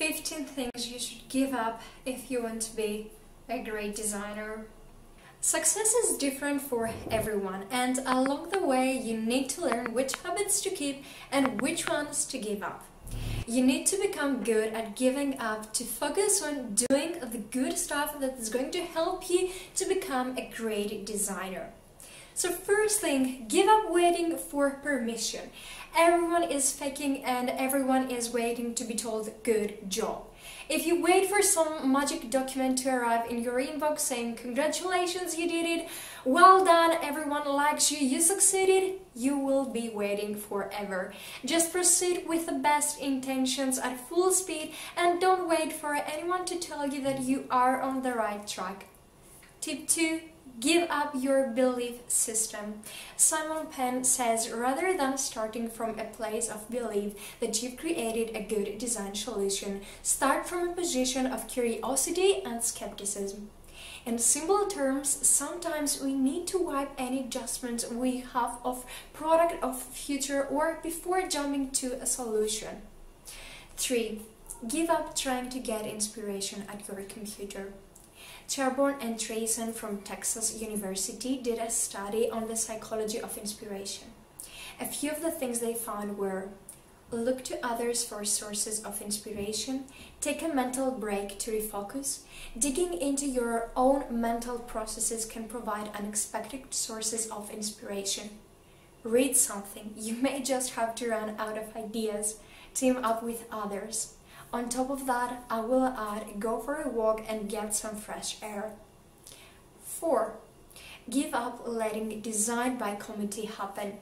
15 things you should give up if you want to be a great designer. Success is different for everyone, and along the way you need to learn which habits to keep and which ones to give up. You need to become good at giving up to focus on doing the good stuff that is going to help you to become a great designer. So first thing, give up waiting for permission. Everyone is faking and everyone is waiting to be told good job. If you wait for some magic document to arrive in your inbox saying congratulations, you did it, well done, everyone likes you, you succeeded, you will be waiting forever. Just proceed with the best intentions at full speed and don't wait for anyone to tell you that you are on the right track. Tip 2. Give up your belief system. Simon Penn says, rather than starting from a place of belief that you've created a good design solution, start from a position of curiosity and skepticism. In simple terms, sometimes we need to wipe any adjustments we have of product of future or before jumping to a solution. 3. Give up trying to get inspiration at your computer. Chadborn and Reysen from Texas University did a study on the psychology of inspiration. A few of the things they found were: look to others for sources of inspiration, take a mental break to refocus, digging into your own mental processes can provide unexpected sources of inspiration. Read something, you may just have to run out of ideas, team up with others. On top of that, I will add, go for a walk and get some fresh air. 4. Give up letting design by committee happen.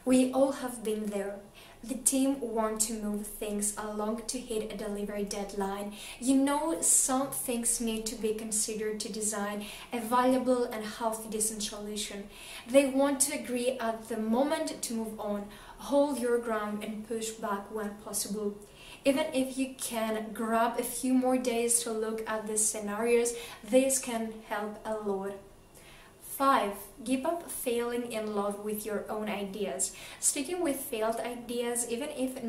We all have been there. The team want to move things along to hit a delivery deadline. You know, some things need to be considered to design a valuable and half-decent solution. They want to agree at the moment to move on, hold your ground and push back when possible. Even if you can grab a few more days to look at the scenarios, this can help a lot. 5. Give up falling in love with your own ideas. Sticking with failed ideas, even if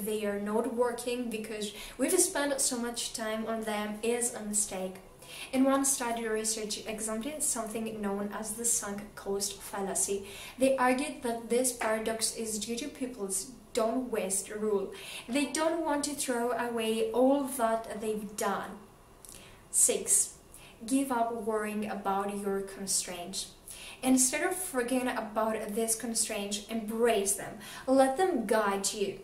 they are not working because we've spent so much time on them, is a mistake. In one study, research examined something known as the sunk cost fallacy. They argued that this paradox is due to people's don't waste rule. They don't want to throw away all that they've done. 6. Give up worrying about your constraints. Instead of forgetting about these constraints, embrace them. Let them guide you.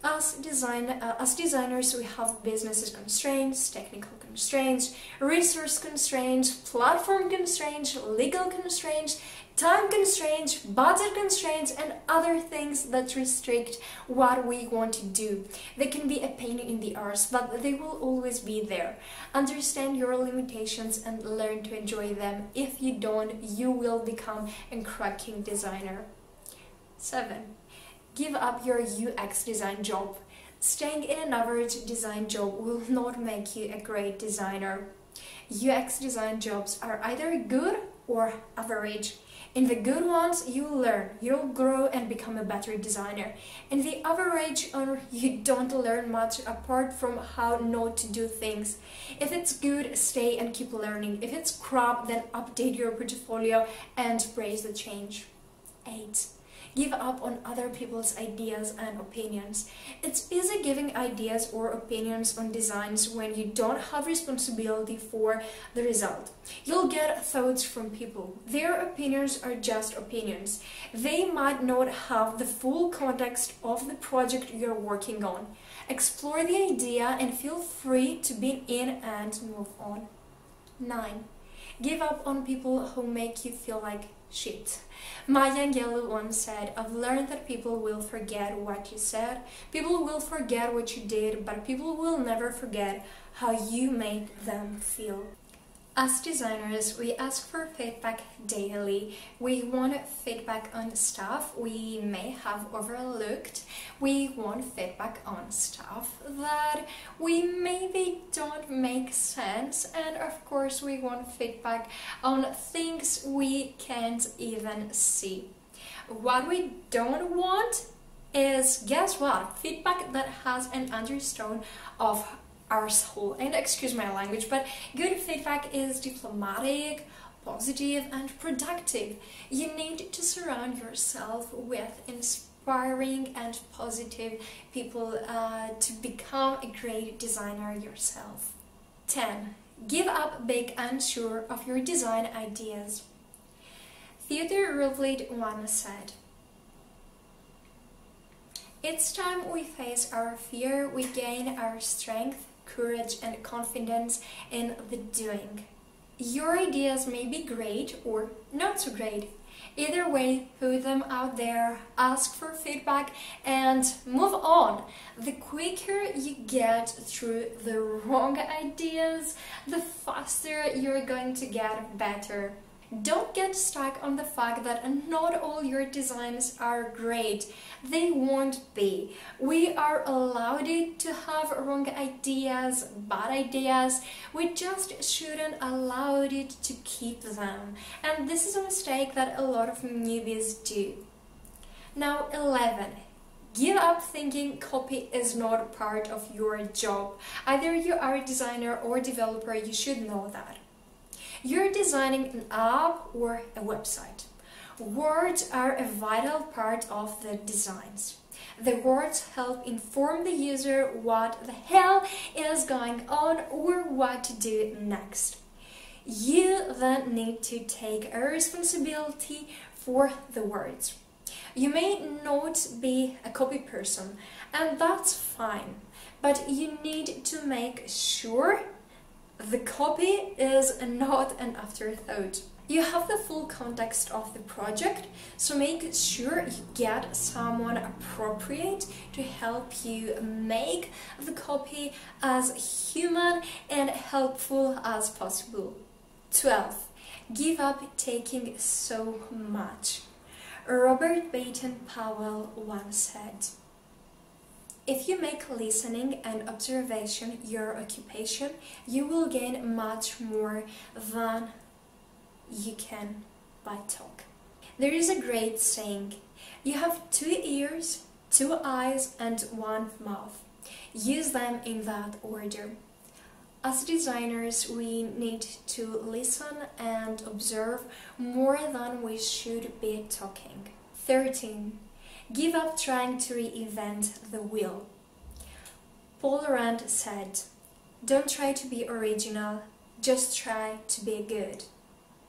As designers, we have business constraints, technical constraints, resource constraints, platform constraints, legal constraints, time constraints, budget constraints, and other things that restrict what we want to do. They can be a pain in the arse, but they will always be there. Understand your limitations and learn to enjoy them. If you don't, you will become a cracking designer. 7. Give up your UX design job. Staying in an average design job will not make you a great designer. UX design jobs are either good or average. In the good ones, you'll learn, you'll grow and become a better designer. In the average, you don't learn much apart from how not to do things. If it's good, stay and keep learning. If it's crap, then update your portfolio and embrace the change. 8. Give up on other people's ideas and opinions. It's easy giving ideas or opinions on designs when you don't have responsibility for the result. You'll get thoughts from people. Their opinions are just opinions. They might not have the full context of the project you're working on. Explore the idea and feel free to be in and move on. 9. Give up on people who make you feel like shit. Maya Angelou once said, I've learned that people will forget what you said, people will forget what you did, but people will never forget how you made them feel. As designers, we ask for feedback daily. We want feedback on stuff we may have overlooked. We want feedback on stuff that we maybe don't make sense. And of course, we want feedback on things we can't even see. What we don't want is, guess what? Feedback that has an undertone of our soul. And excuse my language, but good feedback is diplomatic, positive, and productive. You need to surround yourself with inspiring and positive people to become a great designer yourself. 10. Give up being unsure of your design ideas. Theodore Roosevelt once said, "Each time we face our fear, we gain our strength, courage, and confidence in the doing." Your ideas may be great or not so great. Either way, put them out there, ask for feedback, and move on. The quicker you get through the wrong ideas, the faster you're going to get better. Don't get stuck on the fact that not all your designs are great. They won't be. We are allowed to have wrong ideas, bad ideas. We just shouldn't allow it to keep them. And this is a mistake that a lot of newbies do. Now, 11. Give up thinking copy is not part of your job. Either you are a designer or developer, you should know that. You're designing an app or a website. Words are a vital part of the designs. The words help inform the user what the hell is going on or what to do next. You then need to take a responsibility for the words. You may not be a copy person, and that's fine, but you need to make sure the copy is not an afterthought. You have the full context of the project, so make sure you get someone appropriate to help you make the copy as human and helpful as possible. 12. Give up taking so much. Robert Baden-Powell once said, "If you make listening and observation your occupation, you will gain much more than you can by talk." There is a great saying, "You have 2 ears, 2 eyes, and 1 mouth. Use them in that order." As designers, we need to listen and observe more than we should be talking. 13. Give up trying to reinvent the wheel. Paul Rand said, "Don't try to be original, just try to be good."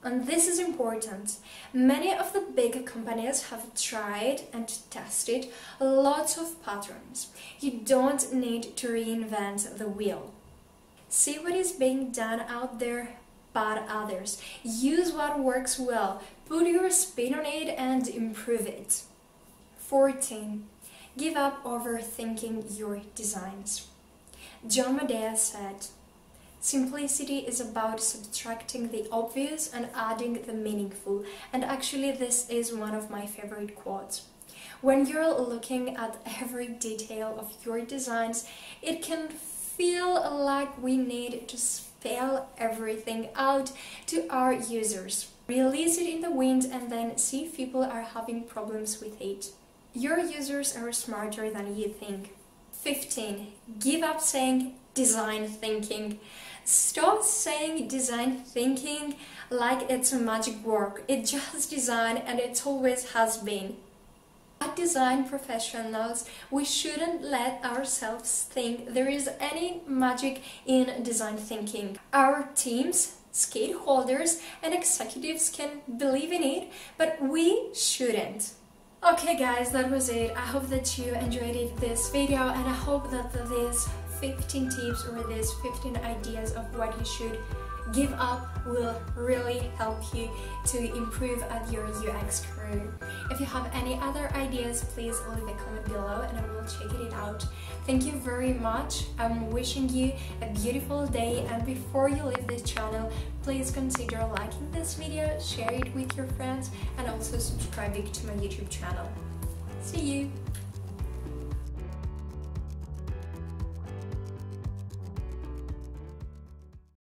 And this is important. Many of the big companies have tried and tested lots of patterns. You don't need to reinvent the wheel. See what is being done out there by others. Use what works well, put your spin on it and improve it. 14. Give up overthinking your designs. John Medea said, "Simplicity is about subtracting the obvious and adding the meaningful." And actually this is one of my favorite quotes. When you're looking at every detail of your designs, it can feel like we need to spell everything out to our users. Release it in the wind and then see if people are having problems with it. Your users are smarter than you think. 15. Give up saying design thinking. Stop saying design thinking like it's a magic word. It's just design and it always has been. As design professionals, we shouldn't let ourselves think there is any magic in design thinking. Our teams, stakeholders, and executives can believe in it, but we shouldn't. Okay guys, that was it. I hope that you enjoyed this video, and I hope that these 15 tips or these 15 ideas of what you should give up will really help you to improve at your UX career. If you have any other ideas, please leave a comment below and I will check it out. Thank you very much. I'm wishing you a beautiful day, and before you leave this channel, please consider liking this video, share it with your friends, and also subscribing to my YouTube channel. See you!